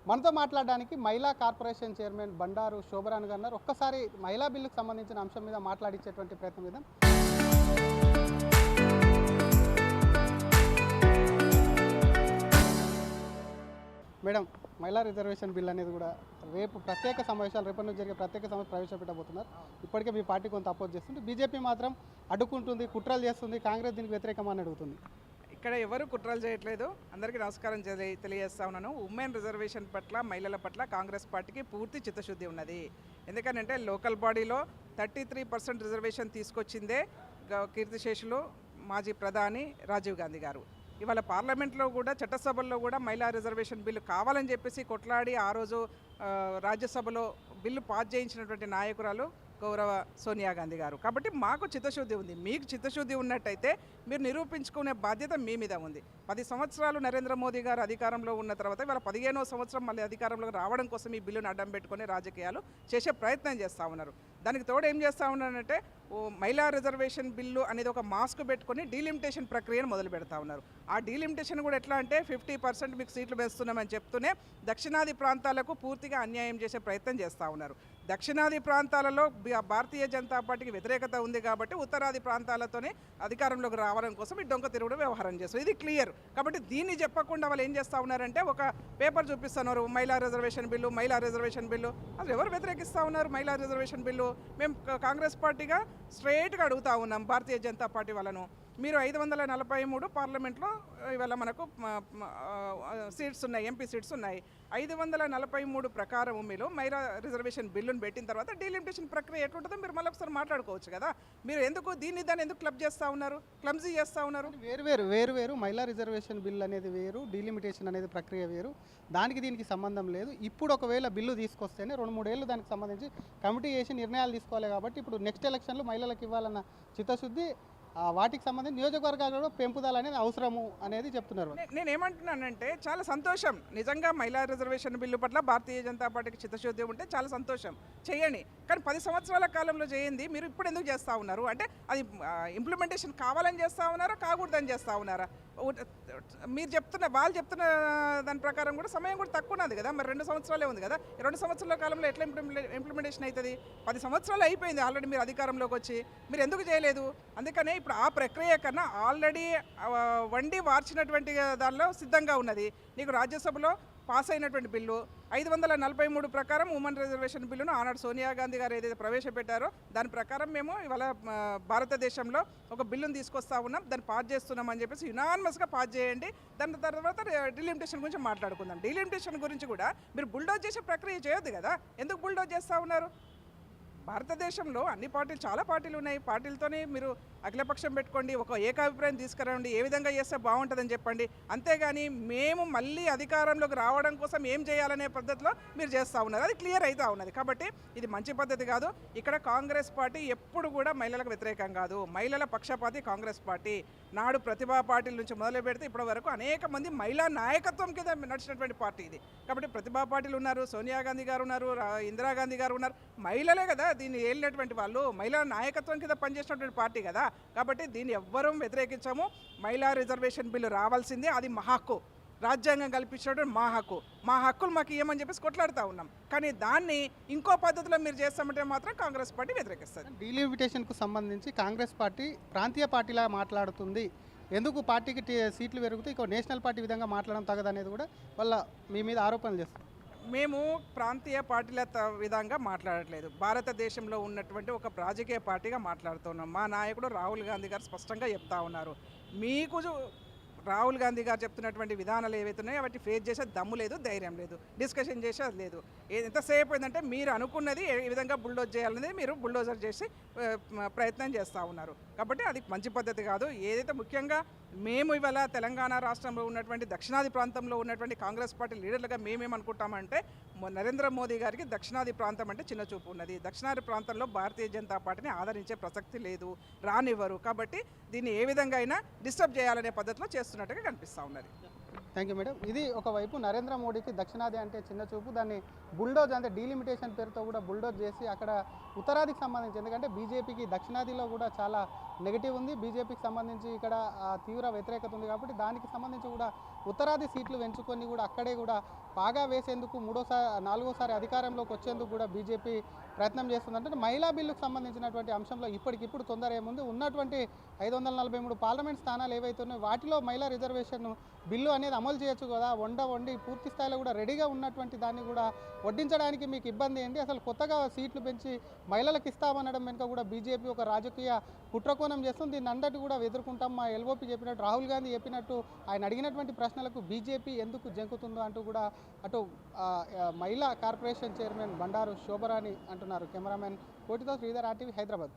మనతో మాట్లాడడానికి మహిళా కార్పొరేషన్ చైర్మన్ బండారు శోభరాణి గారు ఉన్నారు. ఒక్కసారి మహిళా బిల్లుకు సంబంధించిన అంశం మీద మాట్లాడించేటువంటి ప్రయత్నం చేద్దాం. మేడం, మహిళా రిజర్వేషన్ బిల్ అనేది కూడా రేపు ప్రత్యేక సమావేశాలు రేపటి నుంచి జరిగే ప్రత్యేక సమావేశం ప్రవేశపెట్టబోతున్నారు. ఇప్పటికే మీ పార్టీ కొంత అపోజ్ చేస్తుంది, బీజేపీ మాత్రం అడ్డుకుంటుంది, కుట్రలు చేస్తుంది, కాంగ్రెస్ దీనికి వ్యతిరేకమని అడుగుతుంది. ఇక్కడ ఎవరు కుట్రలు చేయట్లేదు. అందరికీ నమస్కారం తెలియజేస్తా ఉన్నాను. ఉమెన్ రిజర్వేషన్ పట్ల, మహిళల పట్ల కాంగ్రెస్ పార్టీకి పూర్తి చిత్తశుద్ధి ఉన్నది. ఎందుకంటే లోకల్ బాడీలో 33% రిజర్వేషన్ తీసుకొచ్చిందే కీర్తిశేషులు మాజీ ప్రధాని రాజీవ్ గాంధీ గారు. ఇవాళ పార్లమెంట్లో కూడా, చట్టసభల్లో కూడా మహిళా రిజర్వేషన్ బిల్లు కావాలని చెప్పేసి కొట్లాడి ఆ రోజు రాజ్యసభలో బిల్లు పాస్ చేయించినటువంటి నాయకురాలు గౌరవ సోనియా గాంధీ గారు. కాబట్టి మాకు చిత్తశుద్ధి ఉంది. మీకు చిత్తశుద్ధి ఉన్నట్టయితే మీరు నిరూపించుకునే బాధ్యత మీ మీద ఉంది. 10 సంవత్సరాలు నరేంద్ర మోదీ గారు అధికారంలో ఉన్న తర్వాత ఇవాళ 15వ సంవత్సరం మళ్ళీ అధికారంలోకి రావడం కోసం ఈ బిల్లును అడ్డం పెట్టుకుని రాజకీయాలు చేసే ప్రయత్నం చేస్తూ ఉన్నారు. దానికి తోడు ఏం చేస్తూ ఉన్నారంటే మహిళా రిజర్వేషన్ బిల్లు అనేది ఒక మాస్క్ పెట్టుకొని డీలిమిటేషన్ ప్రక్రియను మొదలు పెడతా ఉన్నారు. ఆ డీలిమిటేషన్ కూడా ఎట్లా అంటే 50% మీకు సీట్లు పెంచుతున్నామని చెప్తూనే దక్షిణాది ప్రాంతాలకు పూర్తిగా అన్యాయం చేసే ప్రయత్నం చేస్తూ ఉన్నారు. దక్షిణాది ప్రాంతాలలో భారతీయ జనతా పార్టీకి వ్యతిరేకత ఉంది కాబట్టి ఉత్తరాది ప్రాంతాలతోనే అధికారంలోకి రావడం కోసం ఈ డొంక తిరుగుడు వ్యవహారం చేస్తారు. ఇది క్లియర్. కాబట్టి దీన్ని చెప్పకుండా వాళ్ళు ఏం చేస్తూ ఉన్నారంటే ఒక పేపర్ చూపిస్తున్నారు, మహిళా రిజర్వేషన్ బిల్లు, మహిళా రిజర్వేషన్ బిల్లు. అసలు ఎవరు వ్యతిరేకిస్తూ ఉన్నారు మహిళా రిజర్వేషన్ బిల్లు? మేము కాంగ్రెస్ పార్టీగా స్ట్రైట్గా అడుగుతూ ఉన్నాం భారతీయ జనతా పార్టీ వాళ్ళను. మీరు 543 పార్లమెంట్లో ఇవాళ మనకు సీట్స్ ఉన్నాయి, ఎంపీ సీట్స్ ఉన్నాయి. 543 ప్రకారం మీరు మహిళా రిజర్వేషన్ బిల్లును పెట్టిన తర్వాత డీలిమిటేషన్ ప్రక్రియ ఎట్లుంటుందో మీరు మళ్ళీ ఒకసారి మాట్లాడుకోవచ్చు కదా. మీరు ఎందుకు దాన్ని ఎందుకు క్లబ్ చేస్తూ ఉన్నారు, క్లమ్జీ చేస్తూ ఉన్నారు? వేరు మహిళా రిజర్వేషన్ బిల్ అనేది వేరు, డీలిమిటేషన్ అనేది ప్రక్రియ వేరు. దానికి దీనికి సంబంధం లేదు. ఇప్పుడు ఒకవేళ బిల్లు తీసుకొస్తేనే 2-3 ఏళ్ళు దానికి సంబంధించి కమిటీ చేసి నిర్ణయాలు తీసుకోవాలి. కాబట్టి ఇప్పుడు నెక్స్ట్ ఎలక్షన్లో మహిళలకు ఇవ్వాలన్న చిత్తశుద్ధి, వాటికి సంబంధించి నియోజకవర్గాలలో పెంపుదల అనేది అవసరము అనేది చెప్తున్నారు. నేను ఏమంటున్నానంటే చాలా సంతోషం. నిజంగా మహిళా రిజర్వేషన్ బిల్లు పట్ల భారతీయ జనతా పార్టీకి చిత్తశుద్ధి ఉంటే చాలా సంతోషం, చేయండి. కానీ 10 సంవత్సరాల కాలంలో చేయండి. మీరు ఇప్పుడు ఎందుకు చేస్తూ ఉన్నారు? అంటే అది ఇంప్లిమెంటేషన్ కావాలని చేస్తూ ఉన్నారా, కాకూడదని చేస్తూ ఉన్నారా? వాళ్ళు చెప్తున్న దాని ప్రకారం కూడా సమయం కూడా తక్కువ ఉన్నది కదా. మరి 2 సంవత్సరాలే ఉంది కదా. 2 సంవత్సరాల కాలంలో ఎట్లా ఇంప్లిమెంటేషన్ అవుతుంది? 10 సంవత్సరాలు అయిపోయింది ఆల్రెడీ మీరు అధికారంలోకి వచ్చి. మీరు ఎందుకు చేయలేదు? అందుకనే ఇప్పుడు ఆ ప్రక్రియ కన్నా ఆల్రెడీ వండి వార్చినటువంటి దానిలో సిద్ధంగా ఉన్నది. నీకు రాజ్యసభలో పాస్ అయినటువంటి బిల్లు 543 ప్రకారం ఉమెన్ రిజర్వేషన్ బిల్లును ఆనాడు సోనియా గాంధీ గారు ఏదైతే ప్రవేశపెట్టారో దాని ప్రకారం మేము ఇవాళ భారతదేశంలో ఒక బిల్లును తీసుకొస్తా ఉన్నాం, దాన్ని పాస్ చేస్తున్నాం అని చెప్పేసి యునానిమస్గా పాస్ చేయండి. దాని తర్వాత డీలిమిటేషన్ గురించి మాట్లాడుకుందాం. డీలిమిటేషన్ గురించి కూడా మీరు బుల్డోజ్ చేసే ప్రక్రియ చేయొద్దు కదా. ఎందుకు బుల్డోజ్ చేస్తూ ఉన్నారు? భారతదేశంలో అన్ని పార్టీలు, చాలా పార్టీలు ఉన్నాయి. పార్టీలతోనే మీరు అఖిలపక్షం పెట్టుకోండి, ఒక ఏకాభిప్రాయం తీసుకురండి, ఏ విధంగా చేస్తే బాగుంటుందని చెప్పండి. అంతేగాని మేము మళ్ళీ అధికారంలోకి రావడం కోసం ఏం చేయాలనే పద్ధతిలో మీరు చేస్తూ ఉన్నారు. అది క్లియర్ అవుతూ ఉన్నది. కాబట్టి ఇది మంచి పద్ధతి కాదు. ఇక్కడ కాంగ్రెస్ పార్టీ ఎప్పుడు కూడా మహిళలకు వ్యతిరేకం కాదు. మహిళల పక్షపాతి కాంగ్రెస్ పార్టీ. నాడు ప్రతిభా పార్టీల నుంచి మొదలు పెడితే ఇప్పటి వరకు అనేక మంది మహిళా నాయకత్వం కింద నడిచినటువంటి పార్టీ ఇది. కాబట్టి ప్రతిభా పార్టీలు ఉన్నారు, సోనియా గాంధీ గారు ఉన్నారు, ఇందిరాగాంధీ గారు ఉన్నారు. మహిళలే కదా దీన్ని ఏలినటువంటి వాళ్ళు, మహిళా నాయకత్వం కింద పనిచేసినటువంటి పార్టీ కదా. కాబట్టి దీన్ని ఎవ్వరూ వ్యతిరేకించాము. మహిళా రిజర్వేషన్ బిల్లు రావాల్సిందే. అది మా హక్కు, రాజ్యాంగం కల్పించినటువంటి మా హక్కు. మా హక్కులు మాకు ఇవ్వమని చెప్పేసి కొట్లాడుతూ ఉన్నాం. కానీ దాన్ని ఇంకో పద్ధతిలో మీరు చేస్తామంటే మాత్రం కాంగ్రెస్ పార్టీ వ్యతిరేకిస్తుంది. డీలిమిటేషన్కు సంబంధించి కాంగ్రెస్ పార్టీ ప్రాంతీయ పార్టీలా మాట్లాడుతుంది. ఎందుకు పార్టీకి సీట్లు పెరుగుతాయి, ఇక నేషనల్ పార్టీ విధంగా మాట్లాడడం తగదనేది కూడా వాళ్ళ మీ మీద ఆరోపణలు చేస్తారు. మేము ప్రాంతీయ పార్టీల విధంగా మాట్లాడట్లేదు. భారతదేశంలో ఉన్నటువంటి ఒక రాజకీయ పార్టీగా మాట్లాడుతున్నాం. మా నాయకుడు రాహుల్ గాంధీ గారు స్పష్టంగా చెప్తా ఉన్నారు. మీకు రాహుల్ గాంధీ గారు చెప్తున్నటువంటి విధానాలు ఏవైతే ఉన్నాయో వాటి ఫేస్ చేసే దమ్ము లేదు, ధైర్యం లేదు, డిస్కషన్ చేసేది లేదు. ఎంతసేపు ఏంటంటే మీరు అనుకున్నది ఏ విధంగా బుల్డోజ్ చేయాలనేది మీరు బుల్డోజర్ చేసి ప్రయత్నం చేస్తూ ఉన్నారు. కాబట్టి అది మంచి పద్ధతి కాదు. ఏదైతే ముఖ్యంగా మేము ఇవాళ తెలంగాణ రాష్ట్రంలో ఉన్నటువంటి దక్షిణాది ప్రాంతంలో ఉన్నటువంటి కాంగ్రెస్ పార్టీ లీడర్లుగా మేమేమనుకుంటామంటే నరేంద్ర మోదీ గారికి దక్షిణాది ప్రాంతం అంటే చిన్న చూపు ఉన్నది. దక్షిణాది ప్రాంతంలో భారతీయ జనతా పార్టీని ఆదరించే ప్రసక్తి లేదు, రానివ్వరు. కాబట్టి దీన్ని ఏ విధంగా అయినా డిస్టర్బ్ చేయాలనే పద్ధతిలో చేస్తున్నట్టుగా కనిపిస్తూ ఉన్నది. Thank you madam. ఇది ఒకవైపు నరేంద్ర మోడీకి దక్షిణాది అంటే చిన్న చూపు, దాన్ని బుల్డోజ్ అంటే డీలిమిటేషన్ పేరుతో కూడా బుల్డోజ్ చేసి అక్కడ ఉత్తరాదికి సంబంధించి, ఎందుకంటే బీజేపీకి దక్షిణాదిలో కూడా చాలా నెగిటివ్ ఉంది, బీజేపీకి సంబంధించి ఇక్కడ తీవ్ర వ్యతిరేకత ఉంది. కాబట్టి దానికి సంబంధించి కూడా ఉత్తరాది సీట్లు పెంచుకొని కూడా అక్కడే కూడా బాగా వేసేందుకు నాలుగోసారి అధికారంలోకి వచ్చేందుకు కూడా బీజేపీ ప్రయత్నం చేస్తుంది. అంటే మహిళా బిల్లుకు సంబంధించినటువంటి అంశంలో ఇప్పటికిప్పుడు తొందర ఏముంది, ఉన్నటువంటి 543 పార్లమెంట్ స్థానాలు ఏవైతే ఉన్నాయో వాటిలో మహిళా రిజర్వేషన్ బిల్లు అనేది అమలు చేయొచ్చు కదా. వండి పూర్తి స్థాయిలో కూడా రెడీగా ఉన్నటువంటి దాన్ని కూడా వడ్డించడానికి మీకు ఇబ్బంది ఏంటి? అసలు కొత్తగా సీట్లు పెంచి మహిళలకు ఇస్తామనడం వెనుక కూడా బీజేపీ ఒక రాజకీయ కుట్రకోణం చేస్తుంది. దీన్ని అందరికీ కూడా ఎదుర్కొంటాం. మా ఎల్ఓపి చెప్పినట్టు, రాహుల్ గాంధీ చెప్పినట్టు ఆయన అడిగినటువంటి ప్రశ్నలకు బీజేపీ ఎందుకు జంకుతుందో అంటూ కూడా అటు మహిళా కార్పొరేషన్ చైర్మన్ బండారు శోభరాణి అంటున్నారు. కెమెరామెన్ కోటితో శ్రీధర్, RTV, హైదరాబాద్.